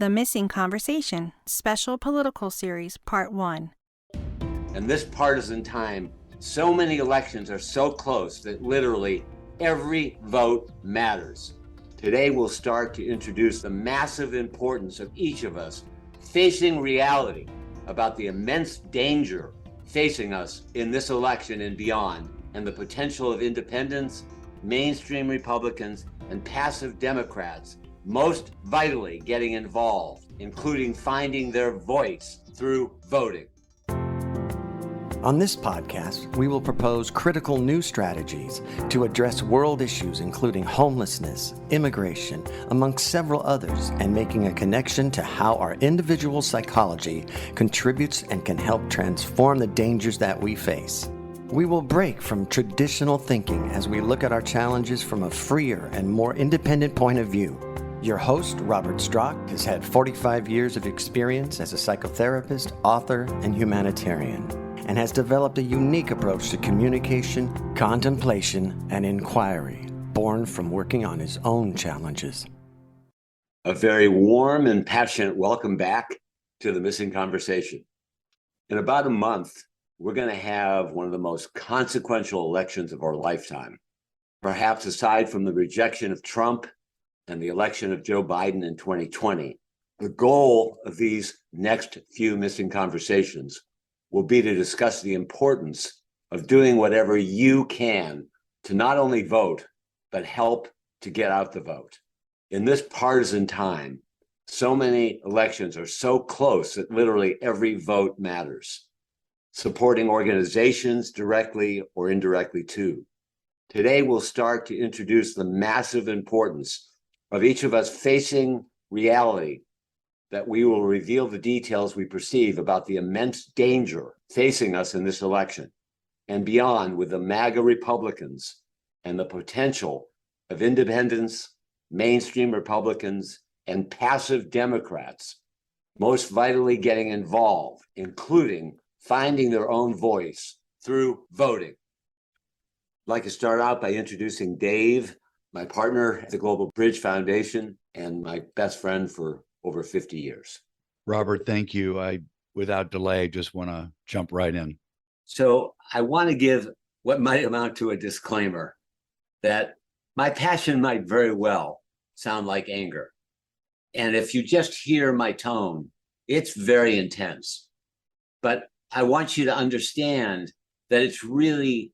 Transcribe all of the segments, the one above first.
The Missing Conversation, Special Political Series, Part 1. In this partisan time, so many elections are so close that literally every vote matters. Today, we'll start to introduce the massive importance of each of us facing reality about the immense danger facing us in this election and beyond, and the potential of independents, mainstream Republicans, and passive Democrats most vitally getting involved, including finding their voice through voting. On this podcast, we will propose critical new strategies to address world issues including homelessness, immigration, amongst several others, and making a connection to how our individual psychology contributes and can help transform the dangers that we face. We will break from traditional thinking as we look at our challenges from a freer and more independent point of view. Your host, Robert Strock, has had 45 years of experience as a psychotherapist, author, and humanitarian, and has developed a unique approach to communication, contemplation, and inquiry, born from working on his own challenges. A very warm and passionate welcome back to the Missing Conversation. In about a month, we're going to have one of the most consequential elections of our lifetime. Perhaps aside from the rejection of Trump and the election of Joe Biden in 2020, the goal of these next few Missing Conversations will be to discuss the importance of doing whatever you can to not only vote, but help to get out the vote. In this partisan time, so many elections are so close that literally every vote matters. Supporting organizations directly or indirectly too. Today, we'll start to introduce the massive importance of each of us facing reality, that we will reveal the details we perceive about the immense danger facing us in this election and beyond with the MAGA Republicans and the potential of independents, mainstream Republicans, and passive Democrats most vitally getting involved, including finding their own voice through voting. I'd like to start out by introducing Dave, my partner at the Global Bridge Foundation and my best friend for over 50 years. Robert, thank you. I, without delay, just want to jump right in. So I want to give what might amount to a disclaimer that my passion might very well sound like anger. And if you just hear my tone, it's very intense. But I want you to understand that it's really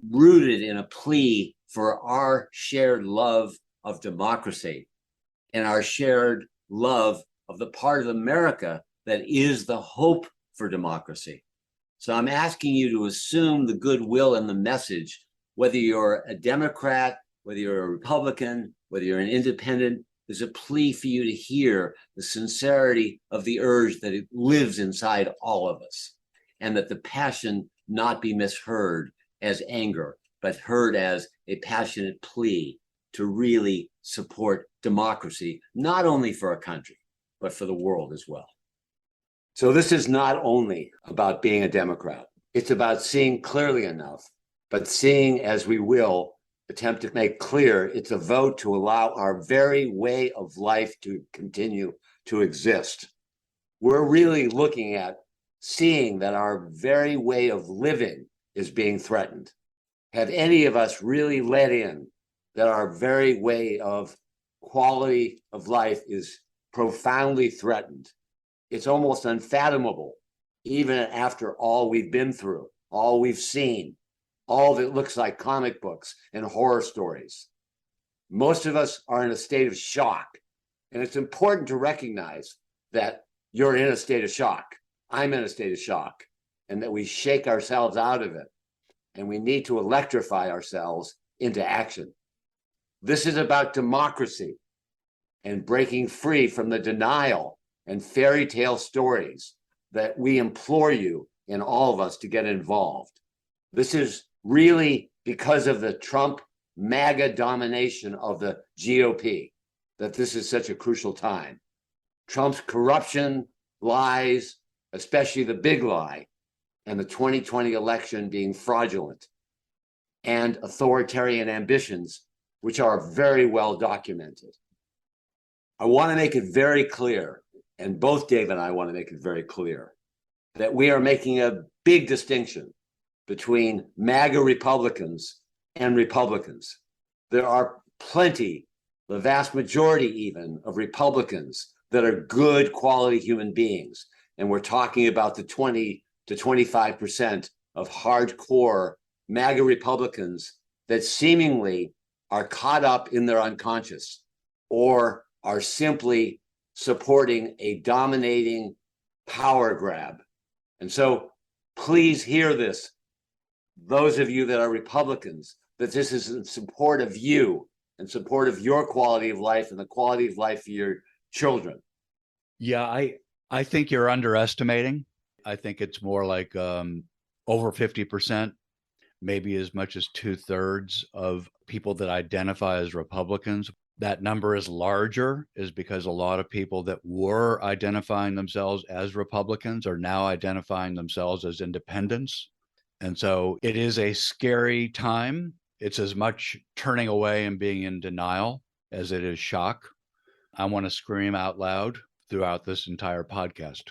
rooted in a plea for our shared love of democracy and our shared love of the part of America that is the hope for democracy. So I'm asking you to assume the goodwill and the message, whether you're a Democrat, whether you're a Republican, whether you're an independent, there's a plea for you to hear the sincerity of the urge that it lives inside all of us, and that the passion not be misheard as anger, but heard as a passionate plea to really support democracy, not only for a country, but for the world as well. So this is not only about being a Democrat. It's about seeing clearly enough, but seeing as we will attempt to make clear it's a vote to allow our very way of life to continue to exist. We're really looking at seeing that our very way of living is being threatened. Have any of us really let in that our very way of quality of life is profoundly threatened? It's almost unfathomable, even after all we've been through, all we've seen, all that looks like comic books and horror stories. Most of us are in a state of shock, and it's important to recognize that you're in a state of shock. I'm in a state of shock, and that we shake ourselves out of it. And we need to electrify ourselves into action. This is about democracy and breaking free from the denial and fairy tale stories that we implore you and all of us to get involved. This is really because of the Trump MAGA domination of the GOP that this is such a crucial time. Trump's corruption, lies, especially the big lie, and the 2020 election being fraudulent, and authoritarian ambitions, which are very well documented. I want to make it very clear, and both Dave and I want to make it very clear, that we are making a big distinction between MAGA Republicans and Republicans. There are plenty, the vast majority even, of Republicans that are good quality human beings. And we're talking about the 20 to 25% of hardcore MAGA Republicans that seemingly are caught up in their unconscious or are simply supporting a dominating power grab. And so please hear this, those of you that are Republicans, that this is in support of you, in support of your quality of life and the quality of life for your children. Yeah, I think you're underestimating. I think it's more like over 50%, maybe as much as 2/3 of people that identify as Republicans. That number is larger is because a lot of people that were identifying themselves as Republicans are now identifying themselves as independents. And so it is a scary time. It's as much turning away and being in denial as it is shock. I want to scream out loud throughout this entire podcast.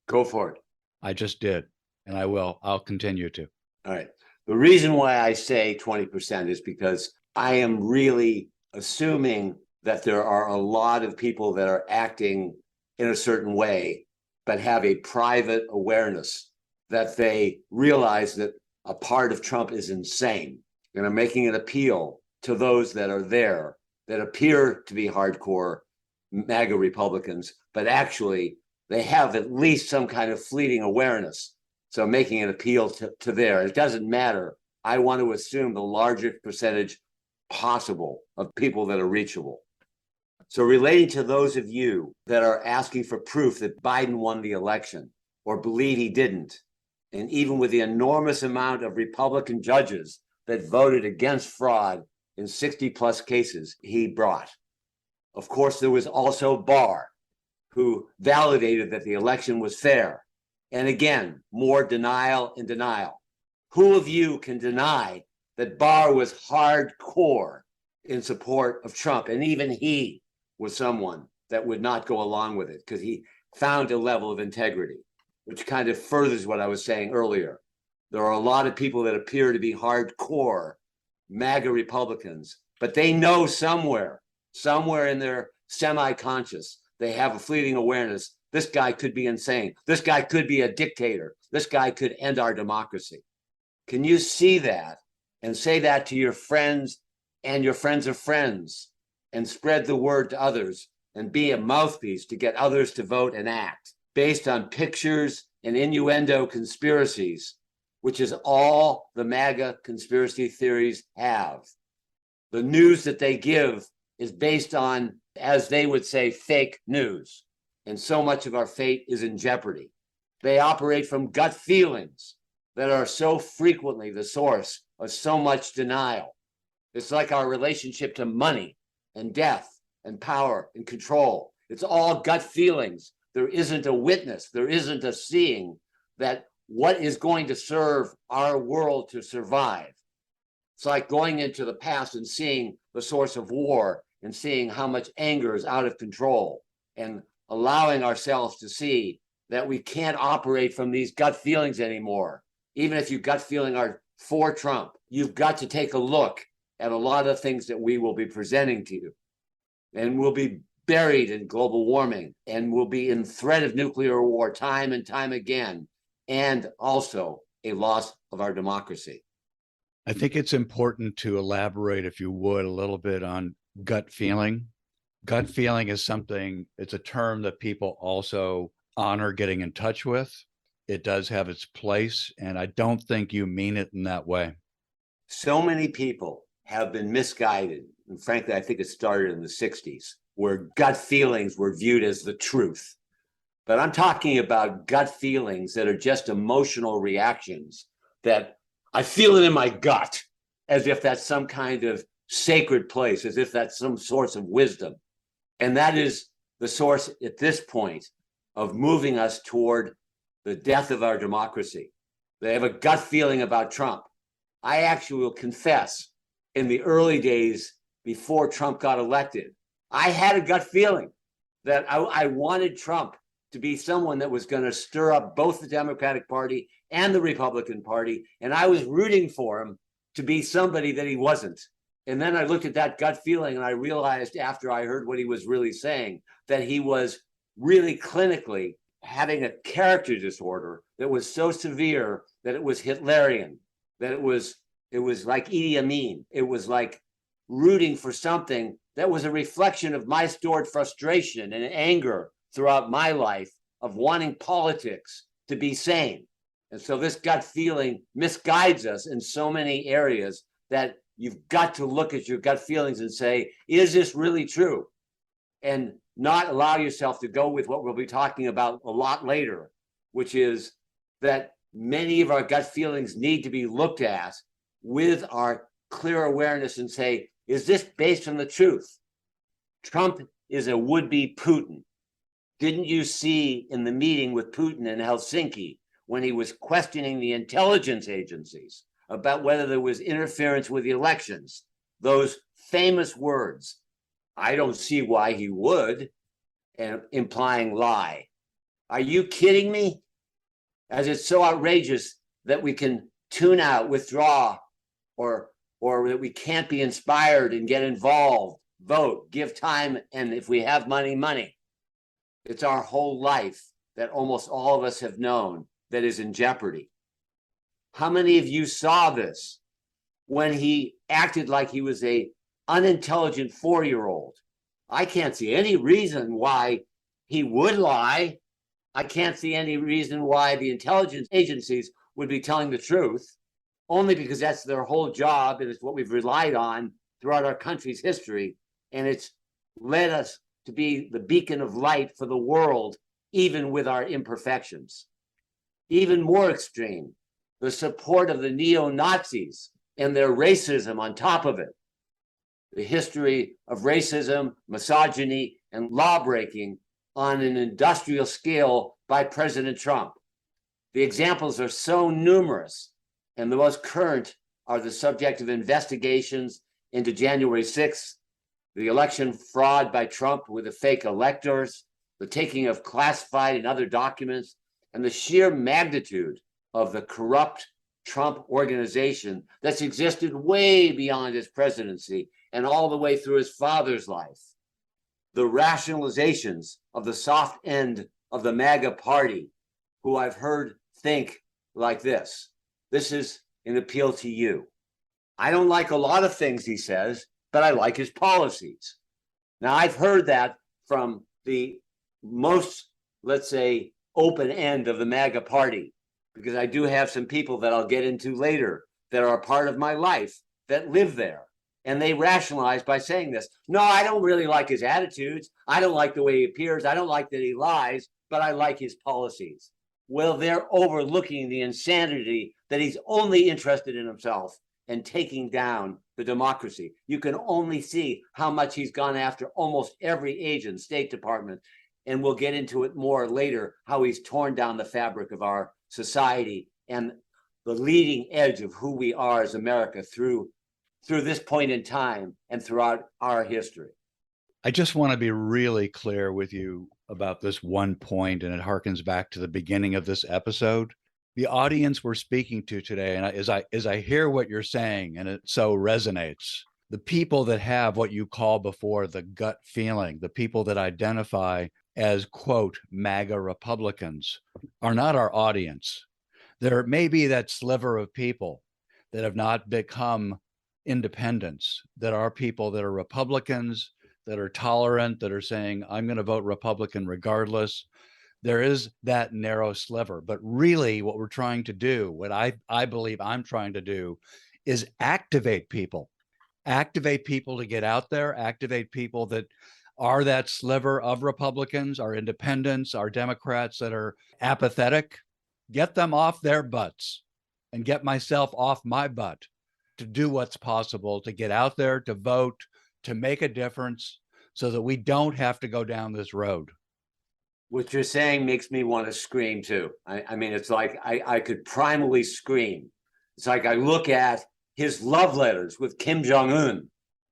Go for it. I just did, and I will. I'll continue to. All right. The reason why I say 20% is because I am really assuming that there are a lot of people that are acting in a certain way, but have a private awareness that they realize that a part of Trump is insane. And I'm making an appeal to those that are there that appear to be hardcore MAGA Republicans, but actually they have at least some kind of fleeting awareness. So I'm making an appeal to there. It doesn't matter. I want to assume the largest percentage possible of people that are reachable. So relating to those of you that are asking for proof that Biden won the election or believe he didn't, and even with the enormous amount of Republican judges that voted against fraud in 60 plus cases he brought. Of course, there was also Barr, who validated that the election was fair. And again, more denial and denial. Who of you can deny that Barr was hardcore in support of Trump? And even he was someone that would not go along with it because he found a level of integrity, which kind of furthers what I was saying earlier. There are a lot of people that appear to be hardcore MAGA Republicans, but they know somewhere in their semi-conscious, they have a fleeting awareness. This guy could be insane. This guy could be a dictator. This guy could end our democracy. Can you see that and say that to your friends and your friends of friends and spread the word to others and be a mouthpiece to get others to vote and act based on pictures and innuendo conspiracies, which is all the MAGA conspiracy theories have. The news that they give is based on, as they would say, fake news. And so much of our fate is in jeopardy. They operate from gut feelings that are so frequently the source of so much denial. It's like our relationship to money and death and power and control. It's all gut feelings. There isn't a witness. There isn't a seeing that what is going to serve our world to survive. It's like going into the past and seeing the source of war and seeing how much anger is out of control and allowing ourselves to see that we can't operate from these gut feelings anymore. Even if your gut feeling are for Trump, you've got to take a look at a lot of things that we will be presenting to you. And we'll be buried in global warming and we'll be in threat of nuclear war time and time again, and also a loss of our democracy. I think it's important to elaborate, if you would, a little bit on gut feeling. Gut feeling is something, it's a term that people also honor getting in touch with. It does have its place, and I don't think you mean it in that way. So many people have been misguided. And frankly, I think it started in the 60s, where gut feelings were viewed as the truth. But I'm talking about gut feelings that are just emotional reactions that I feel it in my gut, as if that's some kind of sacred place, as if that's some source of wisdom. And that is the source at this point of moving us toward the death of our democracy. They have a gut feeling about Trump. I actually will confess, in the early days before Trump got elected, I had a gut feeling that I wanted Trump to be someone that was going to stir up both the Democratic Party and the Republican Party. And I was rooting for him to be somebody that he wasn't. And then I looked at that gut feeling and I realized after I heard what he was really saying that he was really clinically having a character disorder that was so severe that it was Hitlerian, that it was like Idi Amin. It was like rooting for something that was a reflection of my stored frustration and anger throughout my life of wanting politics to be sane. And so this gut feeling misguides us in so many areas that you've got to look at your gut feelings and say, is this really true? And not allow yourself to go with what we'll be talking about a lot later, which is that many of our gut feelings need to be looked at with our clear awareness and say, is this based on the truth? Trump is a would-be Putin. Didn't you see in the meeting with Putin in Helsinki when he was questioning the intelligence agencies about whether there was interference with the elections, those famous words, I don't see why he would, and implying lie. Are you kidding me? As it's so outrageous that we can tune out, withdraw, or that we can't be inspired and get involved, vote, give time, and if we have money, money. It's our whole life that almost all of us have known that is in jeopardy. How many of you saw this when he acted like he was an unintelligent 4-year-old? I can't see any reason why he would lie. I can't see any reason why the intelligence agencies would be telling the truth, only because that's their whole job and it's what we've relied on throughout our country's history. And it's led us to be the beacon of light for the world, even with our imperfections. Even more extreme, the support of the neo-Nazis and their racism on top of it. The history of racism, misogyny, and law-breaking on an industrial scale by President Trump. The examples are so numerous, and the most current are the subject of investigations into January 6th, the election fraud by Trump with the fake electors, the taking of classified and other documents, and the sheer magnitude of the corrupt Trump organization that's existed way beyond his presidency and all the way through his father's life. The rationalizations of the soft end of the MAGA party, who I've heard think like this. This is an appeal to you. I don't like a lot of things he says, but I like his policies. Now, I've heard that from the most, let's say, open end of the MAGA party, because I do have some people that I'll get into later that are a part of my life that live there. And they rationalize by saying this. No, I don't really like his attitudes. I don't like the way he appears. I don't like that he lies, but I like his policies. Well, they're overlooking the insanity that he's only interested in himself and taking down the democracy. You can only see how much he's gone after almost every agent, State Department, and we'll get into it more later, how he's torn down the fabric of our society and the leading edge of who we are as America through this point in time and throughout our history. I just want to be really clear with you about this one point, and it harkens back to the beginning of this episode. The audience we're speaking to today, and as I hear what you're saying, and it so resonates, the people that have what you call before the gut feeling, the people that identify as, quote, MAGA Republicans, are not our audience. There may be that sliver of people that have not become independents, that are people that are Republicans, that are tolerant, that are saying, I'm going to vote Republican regardless. There is that narrow sliver. But really what we're trying to do, what I believe I'm trying to do, is activate people to get out there, activate people that are that sliver of Republicans, our independents, our Democrats that are apathetic, get them off their butts and get myself off my butt to do what's possible, to get out there, to vote, to make a difference so that we don't have to go down this road. What you're saying makes me want to scream too. I mean, it's like I could primally scream. It's like I look at his love letters with Kim Jong-un.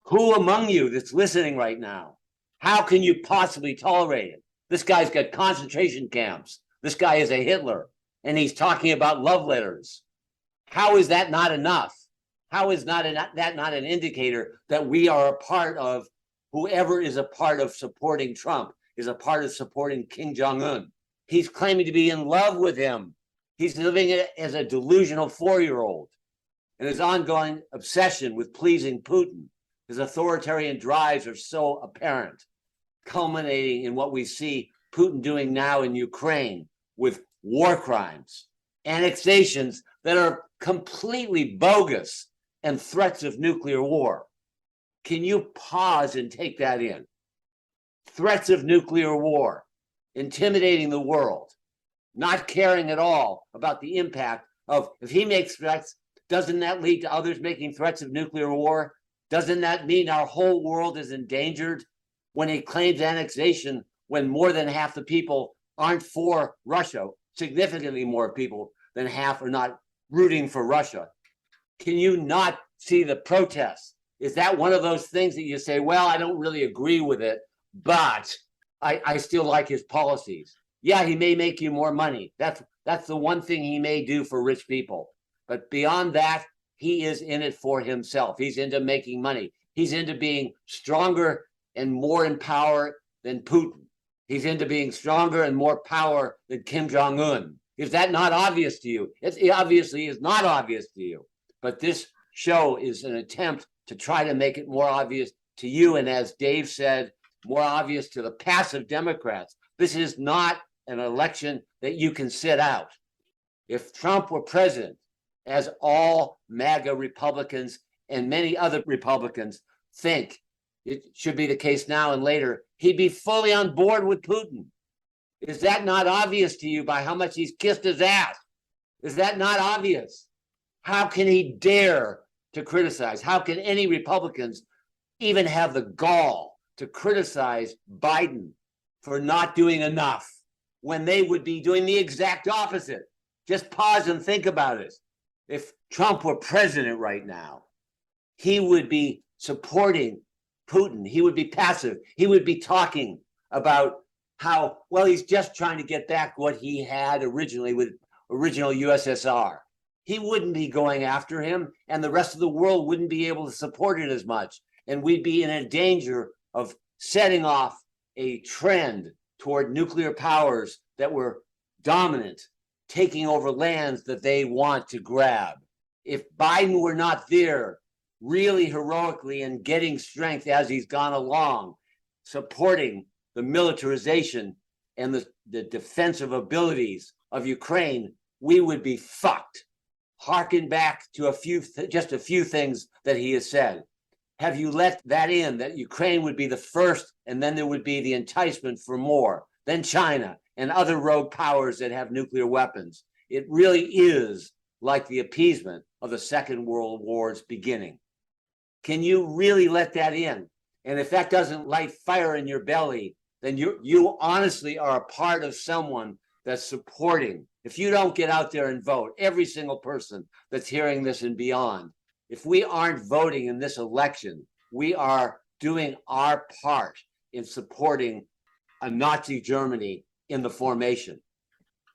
Who among you that's listening right now How can you possibly tolerate it? This guy's got concentration camps. This guy is a Hitler, and he's talking about love letters. How is that not enough? How is that not an indicator that we are a part of, whoever is a part of supporting Trump is a part of supporting Kim Jong-un? He's claiming to be in love with him. He's living as a delusional 4-year-old. And his ongoing obsession with pleasing Putin, his authoritarian drives are so apparent, culminating in what we see Putin doing now in Ukraine with war crimes, annexations that are completely bogus, and threats of nuclear war. Can you pause and take that in? Threats of nuclear war, intimidating the world, not caring at all about the impact of, if he makes threats, doesn't that lead to others making threats of nuclear war? Doesn't that mean our whole world is endangered? When he claims annexation, when more than half the people aren't for Russia, significantly more people than half are not rooting for Russia. Can you not see the protests? Is that one of those things that you say, well, I don't really agree with it, but I still like his policies? Yeah, he may make you more money. That's the one thing he may do for rich people. But beyond that, he is in it for himself. He's into making money. He's into being stronger and more in power than Putin. He's into being stronger and more power than Kim Jong-un. Is that not obvious to you? It obviously is not obvious to you. But this show is an attempt to try to make it more obvious to you. And as Dave said, more obvious to the passive Democrats. This is not an election that you can sit out. If Trump were president, as all MAGA Republicans and many other Republicans think it should be the case now and later, he'd be fully on board with Putin. Is that not obvious to you by how much he's kissed his ass? Is that not obvious? How can he dare to criticize? How can any Republicans even have the gall to criticize Biden for not doing enough when they would be doing the exact opposite? Just pause and think about it. If Trump were president right now, he would be supporting Putin. He would be passive. He would be talking about how, well, he's just trying to get back what he had originally with original USSR. He wouldn't be going after him, and the rest of the world wouldn't be able to support it as much. And we'd be in a danger of setting off a trend toward nuclear powers that were dominant, taking over lands that they want to grab. If Biden were not there, really heroically and getting strength as he's gone along, supporting the militarization and the defensive abilities of Ukraine, we would be fucked. Harken back to just a few things that he has said. Have you let that in, that Ukraine would be the first, and then there would be the enticement for more, then China and other rogue powers that have nuclear weapons? It really is like the appeasement of the Second World War's beginning. Can you really let that in? And if that doesn't light fire in your belly, then you honestly are a part of someone that's supporting. If you don't get out there and vote, every single person that's hearing this and beyond, if we aren't voting in this election, we are doing our part in supporting a Nazi Germany in the formation.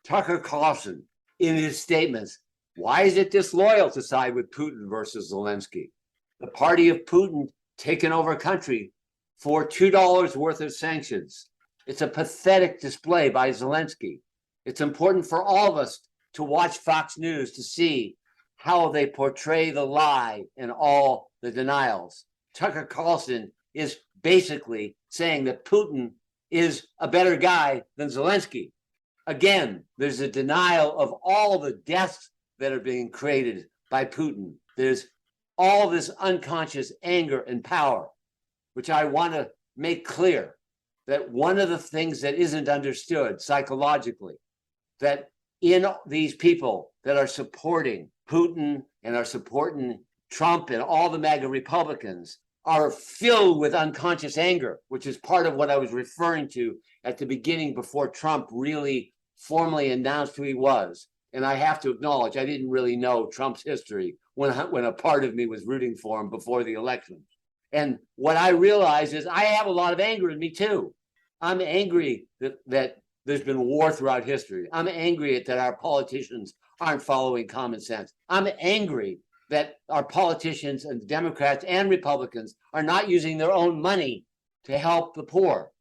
Tucker Carlson, in his statements, why is it disloyal to side with Putin versus Zelensky? The party of Putin taken over a country for $2 worth of sanctions. It's a pathetic display by Zelensky. It's important for all of us to watch Fox News to see how they portray the lie and all the denials. Tucker Carlson is basically saying that Putin is a better guy than Zelensky. Again, there's a denial of all the deaths that are being created by Putin. There's all this unconscious anger and power, which I want to make clear that one of the things that isn't understood psychologically, that in these people that are supporting Putin and are supporting Trump and all the MAGA Republicans are filled with unconscious anger, which is part of what I was referring to at the beginning before Trump really formally announced who he was. And I have to acknowledge, I didn't really know Trump's history when a part of me was rooting for him before the election. And what I realize is I have a lot of anger in me too. I'm angry that there's been war throughout history. I'm angry that our politicians aren't following common sense. I'm angry that our politicians and Democrats and Republicans are not using their own money to help the poor,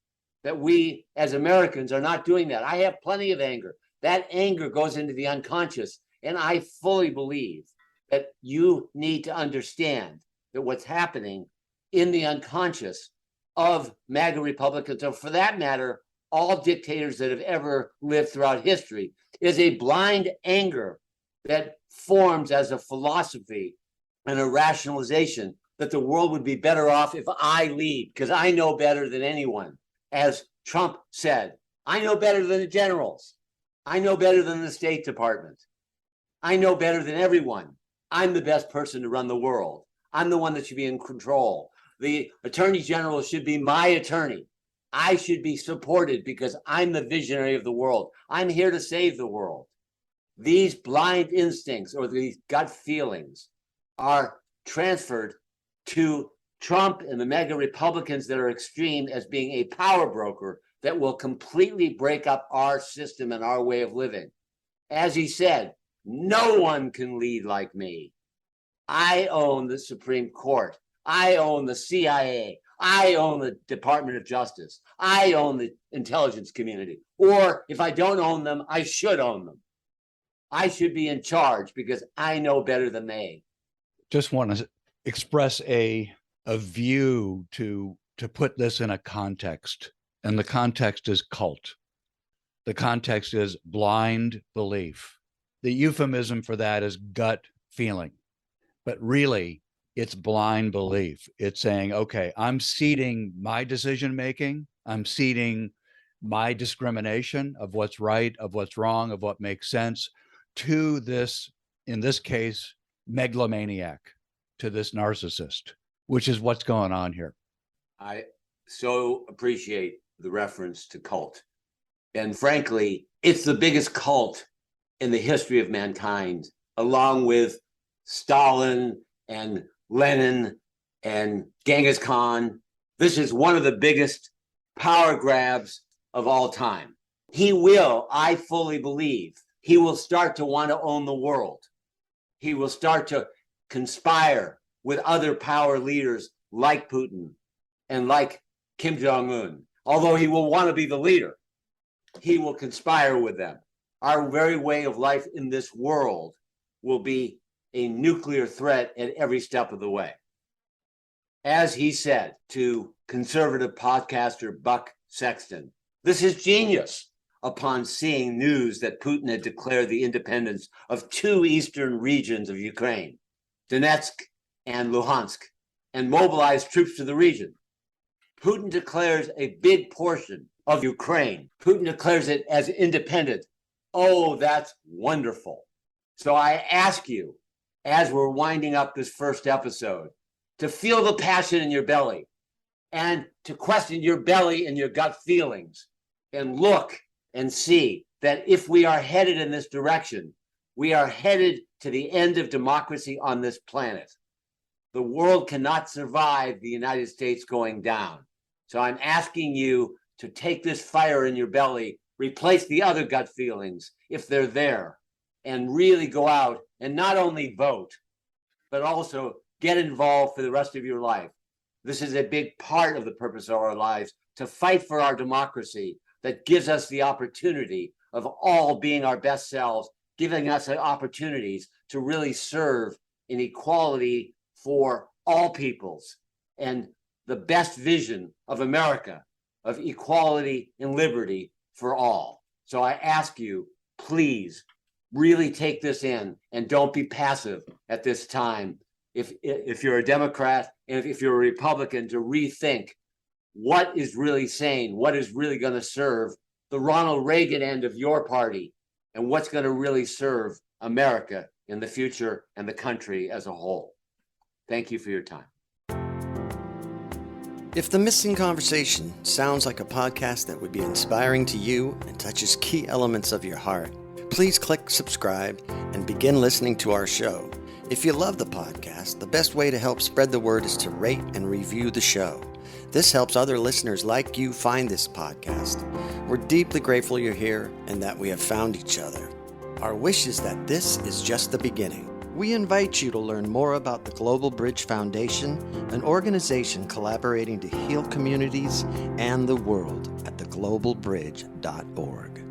that we as Americans are not doing that. I have plenty of anger. That anger goes into the unconscious. And I fully believe that you need to understand that what's happening in the unconscious of MAGA Republicans, or for that matter, all dictators that have ever lived throughout history, is a blind anger that forms as a philosophy and a rationalization that the world would be better off if I lead, because I know better than anyone. As Trump said, I know better than the generals. I know better than the State Department. I know better than everyone. I'm the best person to run the world. I'm the one that should be in control. The Attorney General should be my attorney. I should be supported because I'm the visionary of the world. I'm here to save the world. These blind instincts or these gut feelings are transferred to Trump and the MAGA Republicans that are extreme as being a power broker that will completely break up our system and our way of living. As he said, no one can lead like me. I own the Supreme Court. I own the CIA. I own the Department of Justice. I own the intelligence community. Or if I don't own them, I should own them. I should be in charge because I know better than they. Just want to express a view to put this in a context. And the context is cult. The context is blind belief. The euphemism for that is gut feeling. But really, it's blind belief. It's saying, okay, I'm ceding my decision making. I'm ceding my discrimination of what's right, of what's wrong, of what makes sense to this, in this case, megalomaniac, to this narcissist, which is what's going on here. I so appreciate the reference to cult. And frankly, it's the biggest cult in the history of mankind, along with Stalin and Lenin and Genghis Khan. This is one of the biggest power grabs of all time. He will, I fully believe, he will start to want to own the world. He will start to conspire with other power leaders like Putin and like Kim Jong-un. Although he will want to be the leader, he will conspire with them. Our very way of life in this world will be a nuclear threat at every step of the way. As he said to conservative podcaster Buck Sexton, this is genius. Upon seeing news that Putin had declared the independence of two eastern regions of Ukraine, Donetsk and Luhansk, and mobilized troops to the region. Putin declares a big portion of Ukraine. Putin declares it as independent. Oh, that's wonderful. So I ask you, as we're winding up this first episode, to feel the passion in your belly and to question your belly and your gut feelings and look and see that if we are headed in this direction, we are headed to the end of democracy on this planet. The world cannot survive the United States going down. So I'm asking you to take this fire in your belly, replace the other gut feelings if they're there, and really go out and not only vote, but also get involved for the rest of your life. This is a big part of the purpose of our lives, to fight for our democracy that gives us the opportunity of all being our best selves, giving us opportunities to really serve in equality for all peoples and the best vision of America, of equality and liberty for all. So I ask you, please really take this in and don't be passive at this time. If you're a Democrat and if you're a Republican, to rethink what is really sane, what is really going to serve the Ronald Reagan end of your party, and what's going to really serve America in the future and the country as a whole. Thank you for your time. If The Missing Conversation sounds like a podcast that would be inspiring to you and touches key elements of your heart, please click subscribe and begin listening to our show. If you love the podcast, the best way to help spread the word is to rate and review the show. This helps other listeners like you find this podcast. We're deeply grateful you're here and that we have found each other. Our wish is that this is just the beginning. We invite you to learn more about the Global Bridge Foundation, an organization collaborating to heal communities and the world at theglobalbridge.org.